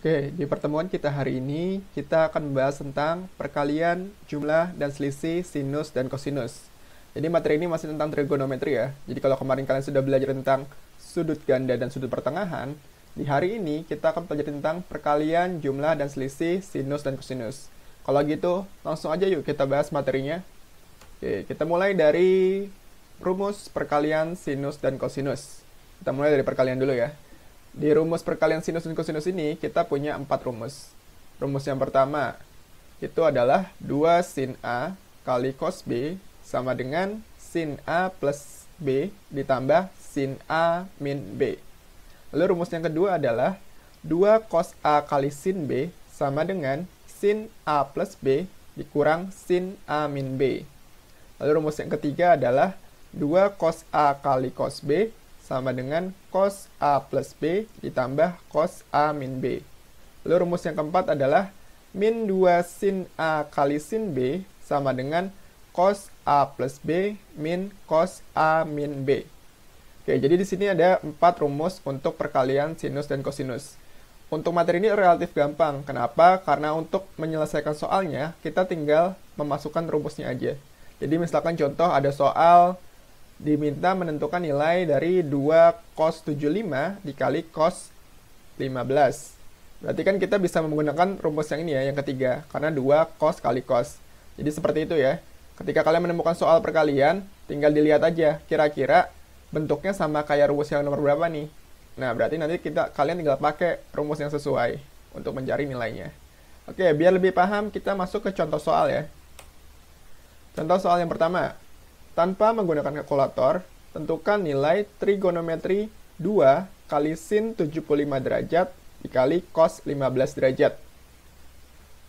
Oke, di pertemuan kita hari ini, kita akan membahas tentang perkalian, jumlah, dan selisih sinus dan kosinus. Jadi materi ini masih tentang trigonometri ya. Jadi kalau kemarin kalian sudah belajar tentang sudut ganda dan sudut pertengahan, di hari ini kita akan belajar tentang perkalian, jumlah, dan selisih sinus dan kosinus. Kalau gitu, langsung aja yuk kita bahas materinya. Oke, kita mulai dari rumus perkalian sinus dan kosinus. Kita mulai dari perkalian dulu ya. Di rumus perkalian sinus dan kosinus ini, kita punya 4 rumus. Rumus yang pertama, itu adalah 2 sin A kali cos B sama dengan sin A plus B ditambah sin A min B. Lalu rumus yang kedua adalah 2 cos A kali sin B sama dengan sin A plus B dikurang sin A min B. Lalu rumus yang ketiga adalah 2 cos A kali cos B sama dengan cos A plus B ditambah cos A min B. Lalu rumus yang keempat adalah min 2 sin A kali sin B sama dengan cos A plus B min cos A min B. Oke, jadi di sini ada 4 rumus untuk perkalian sinus dan kosinus. Untuk materi ini relatif gampang. Kenapa? Karena untuk menyelesaikan soalnya, kita tinggal memasukkan rumusnya aja. Jadi misalkan contoh ada soal diminta menentukan nilai dari 2 cos 75 dikali cos 15. Berarti kan kita bisa menggunakan rumus yang ini ya, yang ketiga. Karena 2 cos kali cos. Jadi seperti itu ya. Ketika kalian menemukan soal perkalian, tinggal dilihat aja kira-kira bentuknya sama kayak rumus yang nomor berapa nih. Nah, berarti nanti kalian tinggal pakai rumus yang sesuai untuk mencari nilainya. Oke, biar lebih paham, kita masuk ke contoh soal ya. Contoh soal yang pertama. Tanpa menggunakan kalkulator, tentukan nilai trigonometri 2 kali sin 75 derajat dikali cos 15 derajat.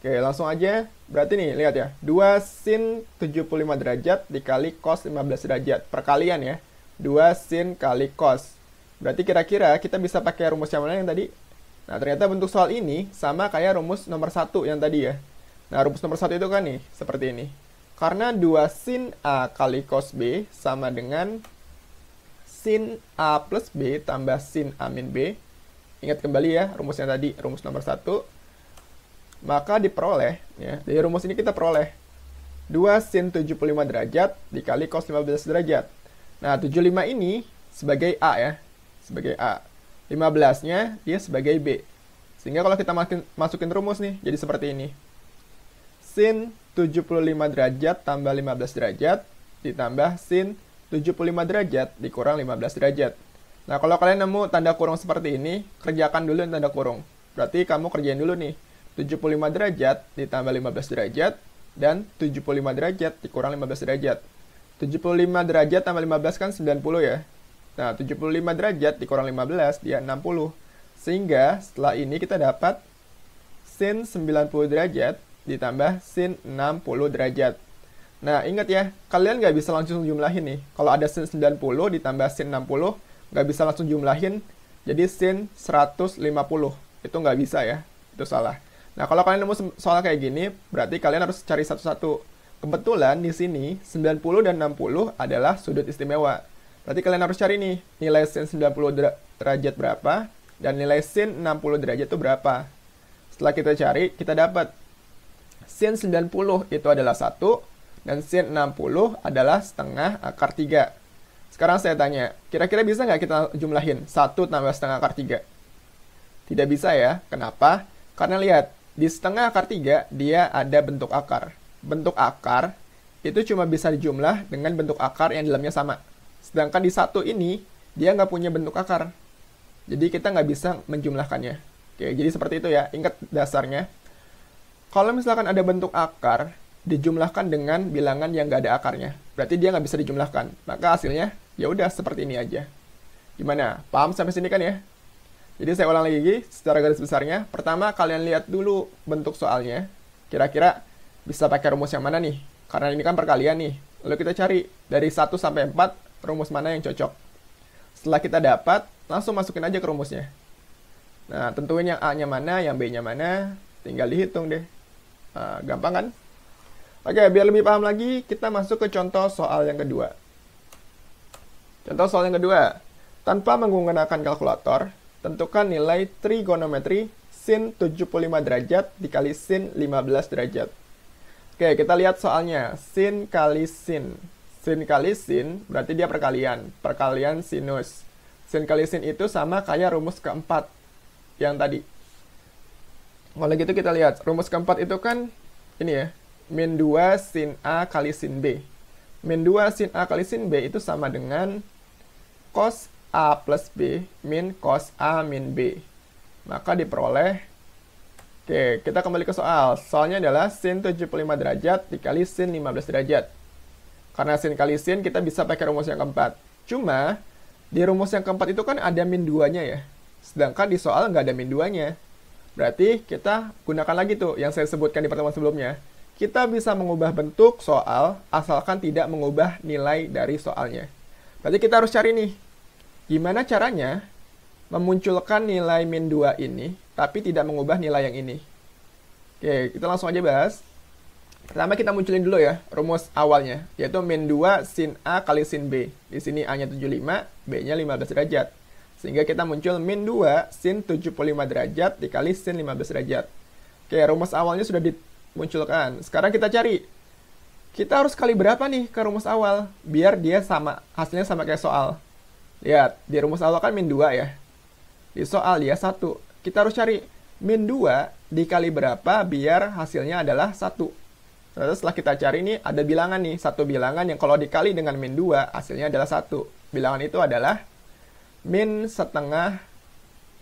Oke, langsung aja. Berarti nih, lihat ya. 2 sin 75 derajat dikali cos 15 derajat. Perkalian ya. 2 sin kali cos. Berarti kira-kira kita bisa pakai rumus yang mana yang tadi? Nah, ternyata bentuk soal ini sama kayak rumus nomor 1 yang tadi ya. Nah, rumus nomor 1 itu kan nih, seperti ini. Karena 2 sin A kali cos B sama dengan sin A plus B tambah sin A min B. Ingat kembali ya, rumusnya tadi, rumus nomor 1. Maka diperoleh, ya, dari rumus ini kita peroleh 2 sin 75 derajat dikali cos 15 derajat. Nah, 75 ini sebagai A ya, sebagai A. 15-nya dia sebagai B. Sehingga kalau kita masukin rumus nih, jadi seperti ini. Sin 75 derajat tambah 15 derajat ditambah sin 75 derajat dikurang 15 derajat. Nah, kalau kalian nemu tanda kurung seperti ini, kerjakan dulu yang tanda kurung. Berarti kamu kerjain dulu nih. 75 derajat ditambah 15 derajat dan 75 derajat dikurang 15 derajat. 75 derajat tambah 15 kan 90 ya. Nah, 75 derajat dikurang 15 dia 60. Sehingga setelah ini kita dapat sin 90 derajat ditambah sin 60 derajat. Nah, ingat ya, kalian nggak bisa langsung jumlahin nih. Kalau ada sin 90 ditambah sin 60, nggak bisa langsung jumlahin, jadi sin 150. Itu nggak bisa ya, itu salah. Nah, kalau kalian nemu soal kayak gini, berarti kalian harus cari satu-satu. Kebetulan di sini, 90 dan 60 adalah sudut istimewa. Berarti kalian harus cari nih, nilai sin 90 derajat berapa, dan nilai sin 60 derajat itu berapa. Setelah kita cari, kita dapat sin 90 itu adalah 1, dan sin 60 adalah setengah akar 3. Sekarang saya tanya, kira-kira bisa nggak kita jumlahin 1 tambah setengah akar 3? Tidak bisa ya. Kenapa? Karena lihat, di setengah akar 3, dia ada bentuk akar. Bentuk akar itu cuma bisa dijumlah dengan bentuk akar yang dalamnya sama. Sedangkan di 1 ini, dia nggak punya bentuk akar. Jadi kita nggak bisa menjumlahkannya. Oke, jadi seperti itu ya. Ingat dasarnya. Kalau misalkan ada bentuk akar, dijumlahkan dengan bilangan yang nggak ada akarnya. Berarti dia nggak bisa dijumlahkan. Maka hasilnya, ya udah seperti ini aja. Gimana? Paham sampai sini kan ya? Jadi saya ulang lagi secara garis besarnya. Pertama, kalian lihat dulu bentuk soalnya. Kira-kira bisa pakai rumus yang mana nih? Karena ini kan perkalian nih. Lalu kita cari dari 1 sampai 4, rumus mana yang cocok. Setelah kita dapat, langsung masukin aja ke rumusnya. Nah, tentuin yang A-nya mana, yang B-nya mana. Tinggal dihitung deh. Gampang kan? Oke, biar lebih paham lagi, kita masuk ke contoh soal yang kedua. Contoh soal yang kedua. Tanpa menggunakan kalkulator, tentukan nilai trigonometri sin 75 derajat dikali sin 15 derajat. Oke, kita lihat soalnya. Sin kali sin. Sin kali sin berarti dia perkalian. Perkalian sinus. Sin kali sin itu sama kayak rumus keempat yang tadi. Kalau gitu kita lihat. Rumus keempat itu kan ini ya. Min 2 sin A kali sin B. Min 2 sin A kali sin B itu sama dengan cos A plus B min cos A min B. Maka diperoleh. Oke, kita kembali ke soal. Soalnya adalah sin 75 derajat dikali sin 15 derajat. Karena sin kali sin kita bisa pakai rumus yang keempat. Cuma, di rumus yang keempat itu kan ada min 2-nya ya. Sedangkan di soal nggak ada min 2-nya. Berarti kita gunakan lagi tuh yang saya sebutkan di pertemuan sebelumnya. Kita bisa mengubah bentuk soal asalkan tidak mengubah nilai dari soalnya. Berarti kita harus cari nih. Gimana caranya memunculkan nilai min 2 ini, tapi tidak mengubah nilai yang ini. Oke, kita langsung aja bahas. Pertama kita munculin dulu ya, rumus awalnya, yaitu min 2 sin A kali sin B. Di sini A-nya 75, B-nya 15 derajat. Sehingga kita muncul min 2 sin 75 derajat dikali sin 15 derajat. Oke, rumus awalnya sudah dimunculkan. Sekarang kita cari. Kita harus kali berapa nih ke rumus awal, biar dia sama, hasilnya sama kayak soal. Lihat, di rumus awal kan min 2 ya. Di soal dia 1. Kita harus cari min 2 dikali berapa biar hasilnya adalah 1. Terus setelah kita cari ini ada bilangan nih. Satu bilangan yang kalau dikali dengan min 2 hasilnya adalah 1. Bilangan itu adalah min setengah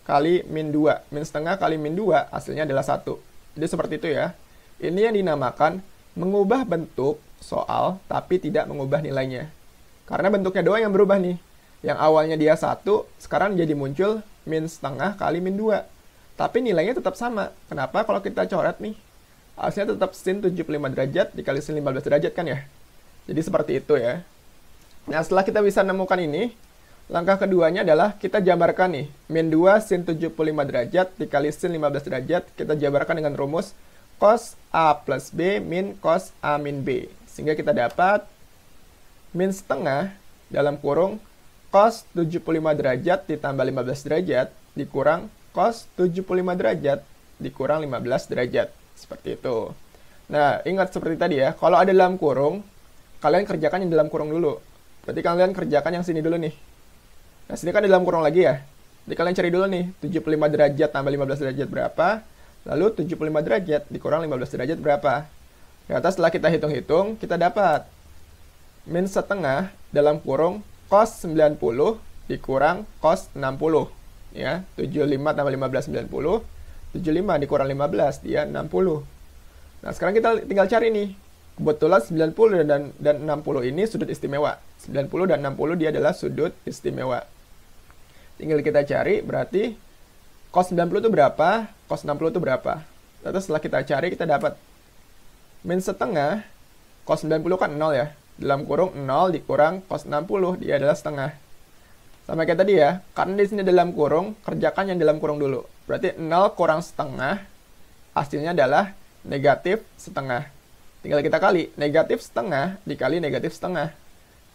kali min 2. Min setengah kali min 2 hasilnya adalah 1. Jadi seperti itu ya. Ini yang dinamakan mengubah bentuk soal tapi tidak mengubah nilainya. Karena bentuknya doang yang berubah nih. Yang awalnya dia 1, sekarang jadi muncul min setengah kali min 2. Tapi nilainya tetap sama. Kenapa? Kalau kita coret nih, hasilnya tetap sin 75 derajat dikali sin 15 derajat kan ya. Jadi seperti itu ya. Nah, setelah kita bisa menemukan ini, langkah keduanya adalah kita jabarkan nih. Min 2 sin 75 derajat dikali sin 15 derajat, kita jabarkan dengan rumus cos A plus B min cos A min B. Sehingga kita dapat min setengah dalam kurung cos 75 derajat ditambah 15 derajat dikurang cos 75 derajat dikurang 15 derajat. Seperti itu. Nah, ingat seperti tadi ya, kalau ada dalam kurung, kalian kerjakan yang dalam kurung dulu. Berarti kalian kerjakan yang sini dulu nih. Nah, sini kan di dalam kurung lagi ya. Jadi kalian cari dulu nih, 75 derajat tambah 15 derajat berapa, lalu 75 derajat dikurang 15 derajat berapa. Ternyata setelah kita hitung-hitung, kita dapat min setengah dalam kurung cos 90 dikurang cos 60. Ya, 75 tambah 15, 90. 75 dikurang 15, dia 60. Nah, sekarang kita tinggal cari nih. Kebetulan 90 dan 60 ini sudut istimewa. 90 dan 60 dia adalah sudut istimewa. Tinggal kita cari, berarti cos 90 itu berapa, cos 60 itu berapa. Lalu setelah kita cari, kita dapat min setengah, cos 90 kan 0 ya. Dalam kurung 0 dikurang cos 60, dia adalah setengah. Sama kayak tadi ya, karena di sini dalam kurung, kerjakan yang dalam kurung dulu. Berarti 0 kurang setengah, hasilnya adalah negatif setengah. Tinggal kita kali, negatif setengah dikali negatif setengah.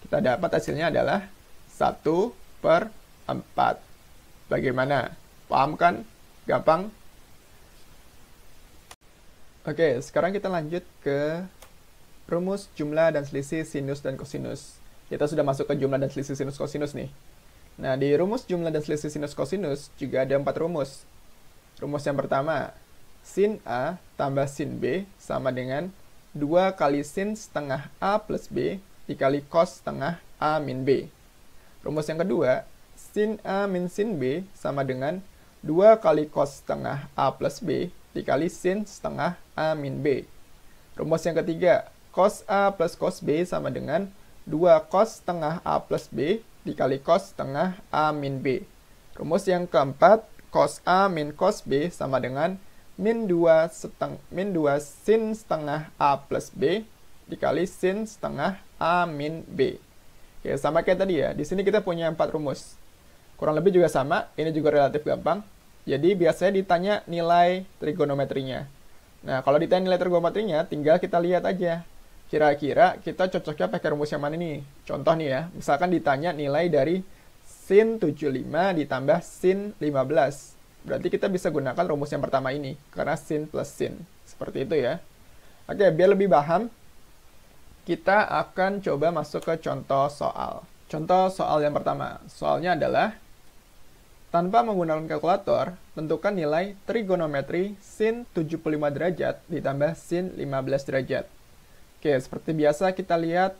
Kita dapat hasilnya adalah 1/4. Bagaimana? Paham kan? Gampang? Oke, sekarang kita lanjut ke rumus jumlah dan selisih sinus dan kosinus. Kita sudah masuk ke jumlah dan selisih sinus kosinus nih. Nah, di rumus jumlah dan selisih sinus kosinus juga ada 4 rumus. Rumus yang pertama, sin A tambah sin B sama dengan 2 kali sin setengah A plus B dikali cos setengah A min B. Rumus yang kedua, sin A min sin B sama dengan 2 kali cos setengah A plus B dikali sin setengah A min B. Rumus yang ketiga, cos A plus cos B sama dengan 2 cos setengah A plus B dikali cos setengah A min B. Rumus yang keempat, cos A min cos B sama dengan min 2 sin setengah A plus B dikali sin setengah A min B. Oke, sama kayak tadi ya. Di sini kita punya 4 rumus. Kurang lebih juga sama, ini juga relatif gampang. Jadi biasanya ditanya nilai trigonometrinya. Nah, kalau ditanya nilai trigonometrinya, tinggal kita lihat aja. Kira-kira kita cocoknya pakai rumus yang mana nih? Contoh nih ya, misalkan ditanya nilai dari sin 75 ditambah sin 15. Berarti kita bisa gunakan rumus yang pertama ini, karena sin plus sin. Seperti itu ya. Oke, biar lebih paham, kita akan coba masuk ke contoh soal. Contoh soal yang pertama. Soalnya adalah, tanpa menggunakan kalkulator, tentukan nilai trigonometri sin 75 derajat ditambah sin 15 derajat. Oke, seperti biasa kita lihat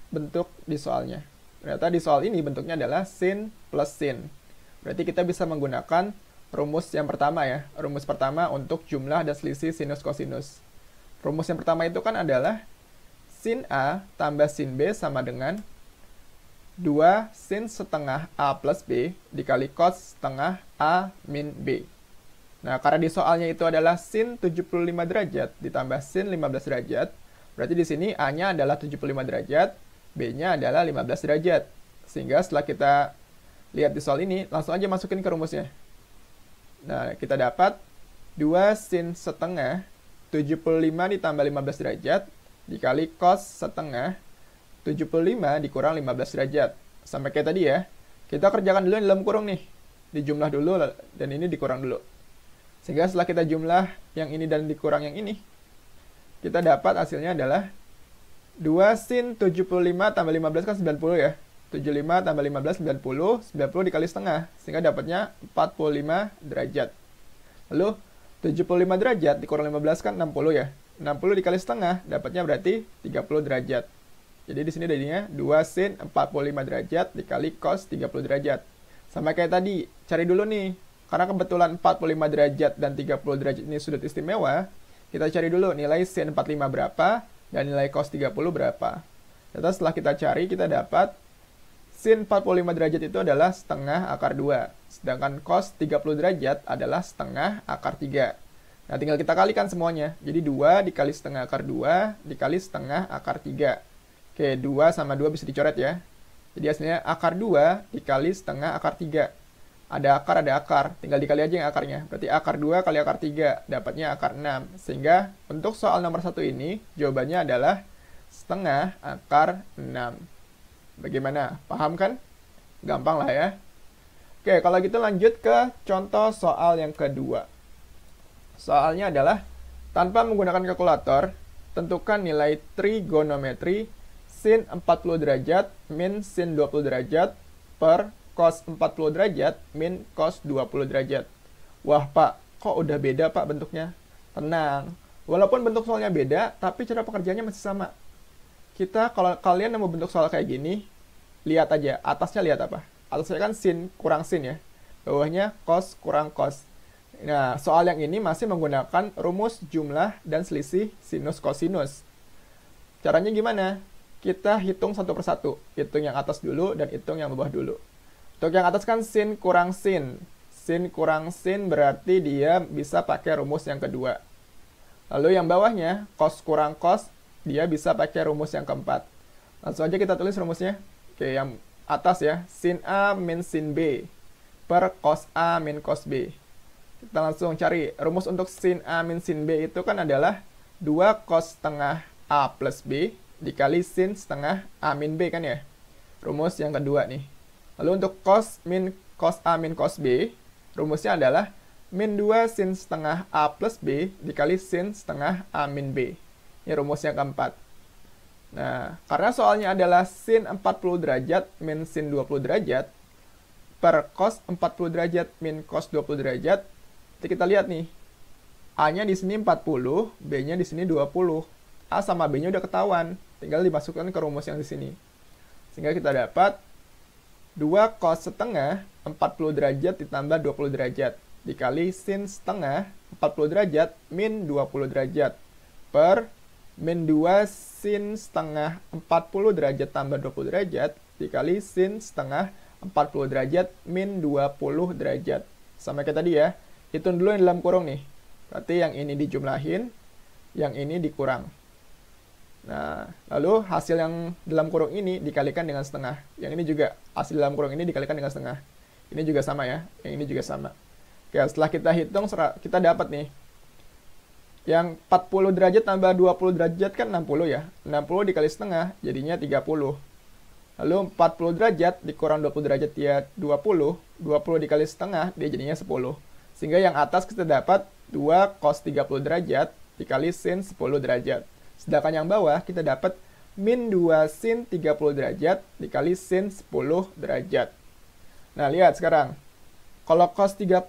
bentuk di soalnya. Ternyata di soal ini bentuknya adalah sin plus sin. Berarti kita bisa menggunakan rumus yang pertama ya. Rumus pertama untuk jumlah dan selisih sinus kosinus. Rumus yang pertama itu kan adalah sin A tambah sin B sama dengan 2 sin setengah A plus B dikali cos setengah A min B. Nah, karena di soalnya itu adalah sin 75 derajat ditambah sin 15 derajat, berarti di sini A-nya adalah 75 derajat, B-nya adalah 15 derajat. Sehingga setelah kita lihat di soal ini, langsung aja masukin ke rumusnya. Nah, kita dapat 2 sin setengah 75 ditambah 15 derajat dikali cos setengah 75 dikurang 15 derajat. Sampai kayak tadi ya. Kita kerjakan dulu yang dalam kurung nih. Dijumlah dulu dan ini dikurang dulu. Sehingga setelah kita jumlah yang ini dan dikurang yang ini, kita dapat hasilnya adalah 2 sin 75 tambah 15 kan 90 ya. 75 tambah 15, 90. 90 dikali setengah. Sehingga dapatnya 45 derajat. Lalu 75 derajat dikurang 15 kan 60 ya. 60 dikali setengah, dapatnya berarti 30 derajat. Jadi di sini jadinya 2 sin 45 derajat dikali cos 30 derajat. Sama kayak tadi, cari dulu nih. Karena kebetulan 45 derajat dan 30 derajat ini sudut istimewa, kita cari dulu nilai sin 45 berapa dan nilai cos 30 berapa. Ternyata setelah kita cari, kita dapat sin 45 derajat itu adalah setengah akar 2. Sedangkan cos 30 derajat adalah setengah akar 3. Nah, tinggal kita kalikan semuanya. Jadi 2 dikali setengah akar 2 dikali setengah akar 3. Oke, 2 sama 2 bisa dicoret ya. Jadi hasilnya akar 2 dikali setengah akar 3. Ada akar. Tinggal dikali aja yang akarnya. Berarti akar 2 kali akar 3. Dapatnya akar 6. Sehingga untuk soal nomor 1 ini, jawabannya adalah setengah akar 6. Bagaimana? Paham kan? Gampang lah ya. Oke, kalau gitu lanjut ke contoh soal yang kedua. Soalnya adalah, tanpa menggunakan kalkulator, tentukan nilai trigonometri sin 40 derajat min sin 20 derajat per cos 40 derajat min cos 20 derajat. Wah Pak, kok udah beda Pak bentuknya? Tenang, walaupun bentuk soalnya beda, tapi cara pekerjaannya masih sama. Kalau kalian nemu bentuk soal kayak gini, lihat aja, atasnya lihat apa? Atasnya kan sin kurang sin ya, bawahnya cos kurang cos. Nah, soal yang ini masih menggunakan rumus jumlah dan selisih sinus kosinus. Caranya gimana? Kita hitung satu persatu. Hitung yang atas dulu dan hitung yang bawah dulu. Untuk yang atas kan sin kurang sin. Sin kurang sin berarti dia bisa pakai rumus yang kedua. Lalu yang bawahnya, cos kurang cos, dia bisa pakai rumus yang keempat. Langsung aja kita tulis rumusnya. Oke, yang atas ya, sin A min sin B per cos A min cos B. Kita langsung cari rumus untuk sin A min sin B itu kan adalah 2 cos setengah A plus B dikali sin setengah A min B kan ya. Rumus yang kedua nih. Lalu untuk cos A min cos B, rumusnya adalah min 2 sin setengah A plus B dikali sin setengah A min B. Ini rumus yang keempat. Nah, karena soalnya adalah sin 40 derajat min sin 20 derajat per cos 40 derajat min cos 20 derajat, jadi kita lihat nih, A-nya di sini 40, B-nya di sini 20. A sama B-nya udah ketahuan, tinggal dimasukkan ke rumus yang di sini. Sehingga kita dapat 2 cos setengah 40 derajat ditambah 20 derajat dikali sin setengah 40 derajat min 20 derajat per min 2 sin setengah 40 derajat tambah 20 derajat dikali sin setengah 40 derajat min 20 derajat. Sama kayak tadi ya. Hitung dulu yang dalam kurung nih. Berarti yang ini dijumlahin, yang ini dikurang. Nah, lalu hasil yang dalam kurung ini dikalikan dengan setengah. Yang ini juga, hasil dalam kurung ini dikalikan dengan setengah. Ini juga sama ya, yang ini juga sama. Oke, setelah kita hitung, kita dapat nih. Yang 40 derajat tambah 20 derajat kan 60 ya. 60 dikali setengah, jadinya 30. Lalu 40 derajat dikurang 20 derajat dia 20. 20 dikali setengah, dia jadinya 10. Sehingga yang atas kita dapat 2 cos 30 derajat dikali sin 10 derajat. Sedangkan yang bawah kita dapat min 2 sin 30 derajat dikali sin 10 derajat. Nah, lihat sekarang. Kalau cos 30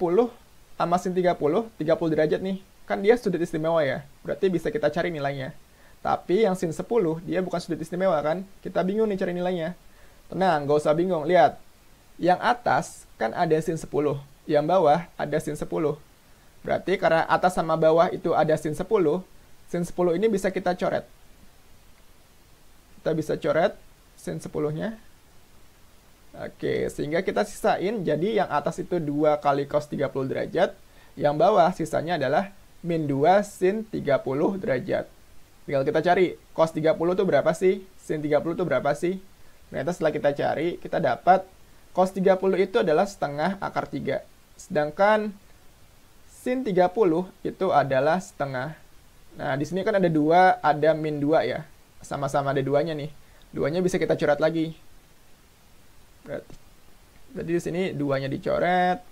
sama sin 30 derajat nih. Kan dia sudut istimewa ya. Berarti bisa kita cari nilainya. Tapi yang sin 10 dia bukan sudut istimewa kan. Kita bingung nih cari nilainya. Tenang, gak usah bingung. Lihat. Yang atas kan ada sin 10. Yang bawah ada sin 10. Berarti karena atas sama bawah itu ada sin 10. Sin 10 ini bisa kita coret. Kita bisa coret sin 10-nya. Oke, sehingga kita sisain, jadi yang atas itu 2 kali cos 30 derajat, yang bawah sisanya adalah min 2 sin 30 derajat. Tinggal kita cari, cos 30 itu berapa sih? Sin 30 itu berapa sih? Ternyata setelah kita cari, kita dapat cos 30 itu adalah setengah akar 3. Sedangkan sin 30 itu adalah setengah. Nah, di sini kan ada 2, ada min 2 ya. Sama-sama ada 2-nya nih. 2-nya bisa kita coret lagi. Berarti di sini 2-nya dicoret,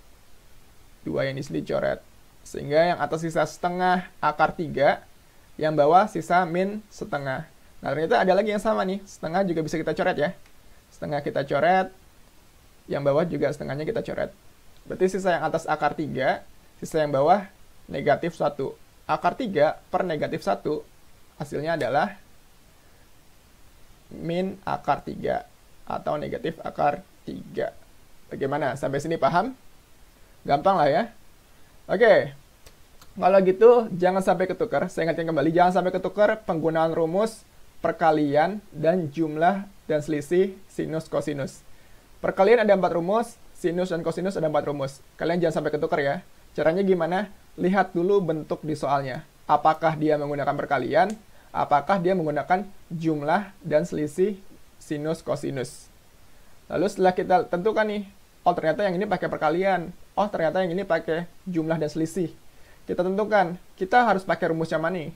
2 yang di sini dicoret. Sehingga yang atas sisa setengah akar 3, yang bawah sisa min setengah. Nah, ternyata ada lagi yang sama nih. Setengah juga bisa kita coret ya. Setengah kita coret, yang bawah juga setengahnya kita coret. Berarti sisa yang atas akar 3, sisa yang bawah negatif 1. Akar 3 per negatif 1, hasilnya adalah min akar 3. Atau negatif akar 3. Bagaimana? Sampai sini paham? Gampang lah ya. Oke. Kalau gitu, jangan sampai ketukar. Saya ingatkan kembali, jangan sampai ketukar penggunaan rumus perkalian dan jumlah dan selisih sinus kosinus. Perkalian ada 4 rumus, sinus dan kosinus ada 4 rumus. Kalian jangan sampai ketukar ya. Caranya gimana? Lihat dulu bentuk di soalnya. Apakah dia menggunakan perkalian? Apakah dia menggunakan jumlah dan selisih sinus kosinus. Lalu setelah kita tentukan nih, oh ternyata yang ini pakai perkalian, oh ternyata yang ini pakai jumlah dan selisih. Kita tentukan, kita harus pakai rumus yang mana nih?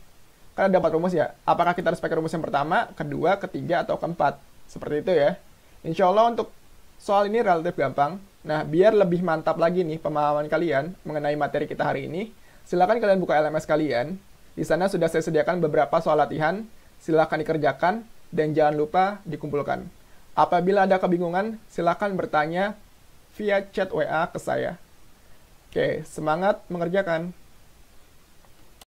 Kan ada 4 rumus ya. Apakah kita harus pakai rumus yang pertama, kedua, ketiga, atau keempat? Seperti itu ya. Insya Allah untuk soal ini relatif gampang. Nah, biar lebih mantap lagi nih pemahaman kalian mengenai materi kita hari ini, silakan kalian buka LMS kalian. Di sana sudah saya sediakan beberapa soal latihan. Silakan dikerjakan. Dan jangan lupa dikumpulkan. Apabila ada kebingungan, silakan bertanya via chat WA ke saya. Oke, semangat mengerjakan.